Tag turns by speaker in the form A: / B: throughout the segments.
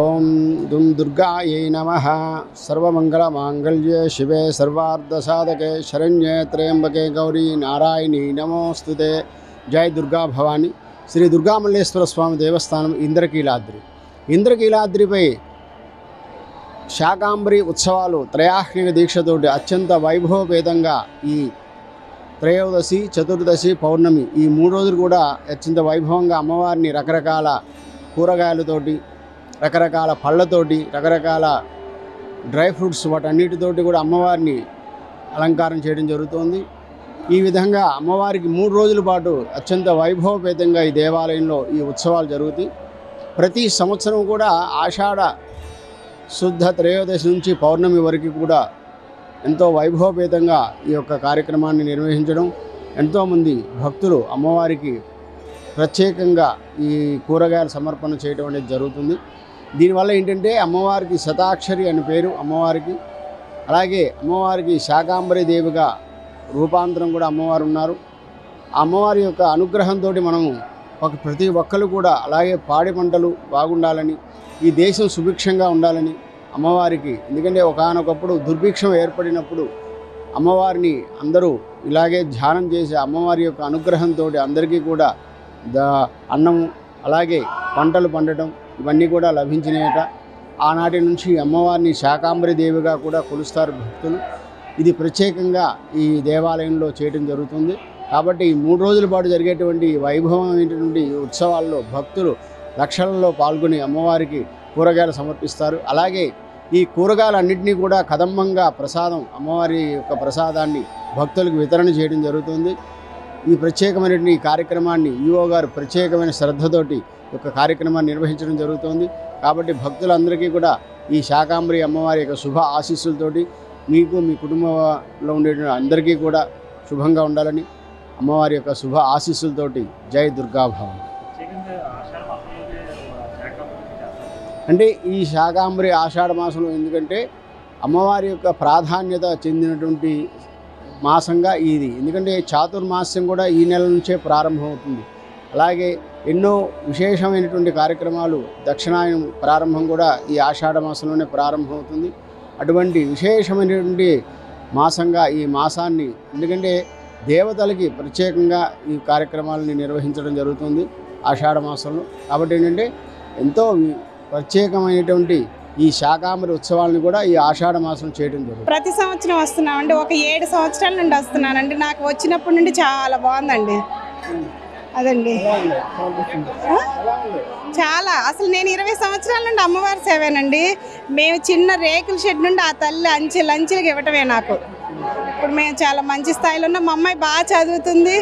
A: ఓం దుం దుర్గాయై నమః. సర్వమంగళమాంగళ్యే శివే సర్వార్ధసాధకే శరణ్యే త్రయంబకే గౌరీ నారాయణి నమోస్తుతే. జై దుర్గా భవాని. శ్రీ దుర్గామల్లేశ్వర స్వామి దేవస్థానం ఇంద్రకీలాద్రి. ఇంద్రకీలాద్రిపై శాకాంబరి ఉత్సవాలు త్రయాహ్నిక దీక్షతోటి అత్యంత వైభవపేతంగా ఈ త్రయోదశి, చతుర్దశి, పౌర్ణమి ఈ 3 రోజులు కూడా అత్యంత వైభవంగా అమ్మవారిని రకరకాల కూరగాయలతోటి, రకరకాల పళ్ళతోటి, రకరకాల డ్రై ఫ్రూట్స్ వాటన్నిటితోటి కూడా అమ్మవారిని అలంకారం చేయడం జరుగుతుంది. ఈ విధంగా అమ్మవారికి 3 రోజుల పాటు అత్యంత వైభవపేతంగా ఈ దేవాలయంలో ఈ ఉత్సవాలు జరుగుతాయి. ప్రతి సంవత్సరం కూడా ఆషాఢ శుద్ధ త్రయోదశి నుంచి పౌర్ణమి వరకు కూడా ఎంతో వైభవపేతంగా ఈ యొక్క కార్యక్రమాన్ని నిర్వహించడం, ఎంతోమంది భక్తులు అమ్మవారికి ప్రత్యేకంగా ఈ కూరగాయల సమర్పణ చేయడం అనేది జరుగుతుంది. దీనివల్ల ఏంటంటే అమ్మవారికి శతాక్షరి అనే పేరు అమ్మవారికి. అలాగే అమ్మవారికి శాకాంబరి దేవిగా రూపాంతరం కూడా అమ్మవారు ఉన్నారు. ఆ అమ్మవారి యొక్క అనుగ్రహంతో మనము ప్రతి ఒక్కరు కూడా అలాగే పాడి పంటలు బాగుండాలని, ఈ దేశం సుభిక్షంగా ఉండాలని అమ్మవారికి, ఎందుకంటే ఒకానొకప్పుడు దుర్భిక్షం ఏర్పడినప్పుడు అమ్మవారిని అందరూ ఇలాగే ధ్యానం చేసి అమ్మవారి యొక్క అనుగ్రహంతో అందరికీ కూడా అన్నము అలాగే పంటలు పండటం ఇవన్నీ కూడా లభించినాయట. ఆనాటి నుంచి అమ్మవారిని శాకాంబరి దేవిగా కూడా కొలుస్తారు భక్తులు. ఇది ప్రత్యేకంగా ఈ దేవాలయంలో చేయడం జరుగుతుంది. కాబట్టి ఈ 3 రోజుల పాటు జరిగేటువంటి వైభవమైనటువంటి ఉత్సవాల్లో భక్తులు లక్షలలో పాల్గొని అమ్మవారికి కూరగాయలు సమర్పిస్తారు. అలాగే ఈ కూరగాయలన్నింటినీ కూడా కదంబంగా ప్రసాదం, అమ్మవారి యొక్క ప్రసాదాన్ని భక్తులకు వితరణ చేయడం జరుగుతుంది. ఈ ప్రత్యేకమైనటువంటి ఈ కార్యక్రమాన్ని ఈఓ గారు ప్రత్యేకమైన శ్రద్ధతోటి ఒక కార్యక్రమాన్ని నిర్వహించడం జరుగుతుంది. కాబట్టి భక్తులందరికీ కూడా ఈ శాకాంబరి అమ్మవారి యొక్క శుభ ఆశీస్సులతోటి మీకు, మీ కుటుంబంలో ఉండే అందరికీ కూడా శుభంగా ఉండాలని అమ్మవారి యొక్క శుభ ఆశీస్సులతోటి జై దుర్గా భవాని. అంటే ఈ శాకాంబరి ఆషాఢ మాసంలో, ఎందుకంటే అమ్మవారి యొక్క ప్రాధాన్యత చెందినటువంటి మాసంగా ఇది. ఎందుకంటే చాతుర్మాస్యం కూడా ఈ నెల నుంచే ప్రారంభమవుతుంది. అలాగే ఎన్నో విశేషమైనటువంటి కార్యక్రమాలు దక్షిణాయనం ప్రారంభం కూడా ఈ ఆషాఢ మాసంలోనే ప్రారంభమవుతుంది. అటువంటి విశేషమైనటువంటి మాసంగా ఈ మాసాన్ని, ఎందుకంటే దేవతలకి ప్రత్యేకంగా ఈ కార్యక్రమాలని నిర్వహించడం జరుగుతుంది ఆషాఢ మాసంలో. కాబట్టి ఏంటంటే ఎంతో ప్రత్యేకమైనటువంటి ఈ శాకాంబరి ఉత్సవాలను కూడా ఈ ఆషాఢ మాసం చేయడం జరుగుతుంది.
B: ప్రతి సంవత్సరం వస్తున్నామండి. ఒక 7 సంవత్సరాల నుండి వస్తున్నానండి. నాకు వచ్చినప్పటి నుండి చాలా బాగుందండి. అదండి చాలా, అసలు నేను 20 సంవత్సరాల నుండి అమ్మవారి సేవేనండి. మేము చిన్న రేకుల షెడ్ నుండి ఆ తల్లి అంచెలంచెలకు ఇవ్వటమే నాకు. ఇప్పుడు మేము చాలా మంచి స్థాయిలో ఉన్నాం. మా అమ్మాయి బాగా చదువుతుంది,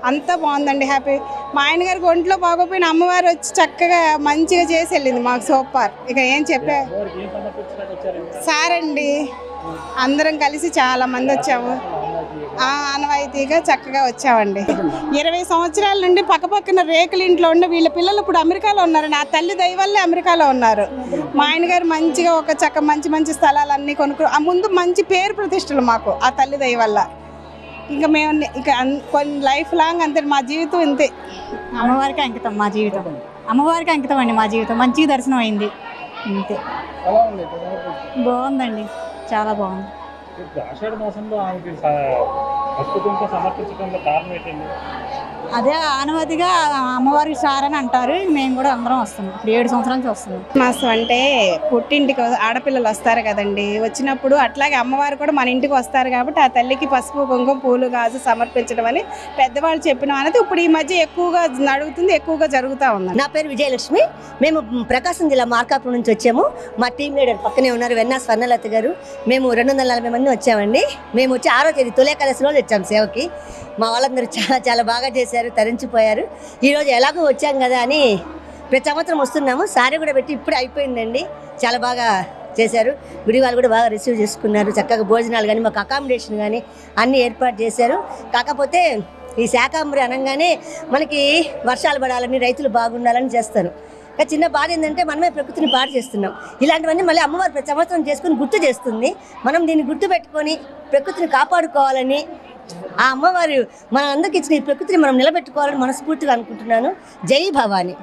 B: అంతా బాగుందండి, హ్యాపీ. మా ఆయన గారికి ఒంట్లో బాగోపోయిన అమ్మవారు వచ్చి చక్కగా మంచిగా చేసి వెళ్ళింది మాకు. సూపర్. ఇక ఏం చెప్పా సార్ అండి, అందరం కలిసి చాలా మంది వచ్చాము. ఆనవాయితీగా చక్కగా వచ్చామండి. 20 సంవత్సరాల నుండి పక్కపక్కన రేకుల ఇంట్లో ఉండి వీళ్ళ పిల్లలు ఇప్పుడు అమెరికాలో ఉన్నారండి. ఆ తల్లి దయ వల్లే అమెరికాలో ఉన్నారు. మా ఆయన గారు మంచిగా ఒక మంచి మంచి స్థలాలన్నీ ఆ ముందు మంచి పేరు ప్రతిష్టలు మాకు ఆ తల్లి దయ వల్ల. ఇంకా మేము ఇక కొన్ని లైఫ్ లాంగ్ అంతే, మా జీవితం ఇంతే.
C: అమ్మవారికి అంకితం మా జీవితం. అమ్మవారికి అంకితం అండి మా జీవితం. మంచిగా దర్శనం అయింది అంతే. బాగుందండి, చాలా బాగుంది.
D: ఆషాఢ మాసంలో ఆమెకి సమర్పించడంలో కారణం ఏంటండి?
C: అదే ఆనవాదిగా అమ్మవారికి సారని అంటారు. మేము కూడా అందరం వస్తున్నాం. ఇప్పుడు 7 సంవత్సరాల నుంచి వస్తున్నాం.
B: మాసం అంటే పుట్టింటికి ఆడపిల్లలు వస్తారు కదండి. వచ్చినప్పుడు అట్లాగే అమ్మవారు కూడా మన ఇంటికి వస్తారు. కాబట్టి ఆ తల్లికి పసుపు, కుంకుమ, పూలు, గాజు సమర్పించడం అని పెద్దవాళ్ళు చెప్పిన అనేది ఇప్పుడు ఈ మధ్య ఎక్కువగా నడుగుతుంది, ఎక్కువగా జరుగుతూ ఉంది.
E: నా పేరు విజయలక్ష్మి. మేము ప్రకాశం జిల్లా మార్కాపురం నుంచి వచ్చాము. మా టీం లీడర్ పక్కనే ఉన్నారు, వెన్నా స్వర్ణలత గారు. మేము 240 మంది వచ్చామండి. మేము వచ్చి 6వ తేదీ తొలేకాదశి రోజు వచ్చాము సేవకి. మా వాళ్ళందరూ చాలా చాలా బాగా చేశారు, తరించిపోయారు. ఈరోజు ఎలాగో వచ్చాం కదా అని ప్రతి సంవత్సరం వస్తున్నాము. సారీ కూడా పెట్టి ఇప్పుడే అయిపోయిందండి. చాలా బాగా చేశారు. గుడి వాళ్ళు కూడా బాగా రిసీవ్ చేసుకున్నారు. చక్కగా భోజనాలు కానీ మాకు అకామిడేషన్ కానీ అన్నీ ఏర్పాటు చేశారు. కాకపోతే ఈ శాకాంబరి అనగానే మనకి వర్షాలు పడాలని, రైతులు బాగుండాలని చేస్తారు. చిన్న బాధ ఏంటంటే మనమే ప్రకృతిని పాడు చేస్తున్నాం. ఇలాంటివన్నీ మళ్ళీ అమ్మవారు ప్రతి సంవత్సరం చేసుకుని గుర్తు చేస్తుంది. మనం దీన్ని గుర్తు పెట్టుకొని ప్రకృతిని కాపాడుకోవాలని, ఆ అమ్మవారు మన అందరికి ఇచ్చిన ఈ ప్రకృతిని మనం నిలబెట్టుకోవాలని మనస్ఫూర్తిగా అనుకుంటున్నాను. జై భవాని.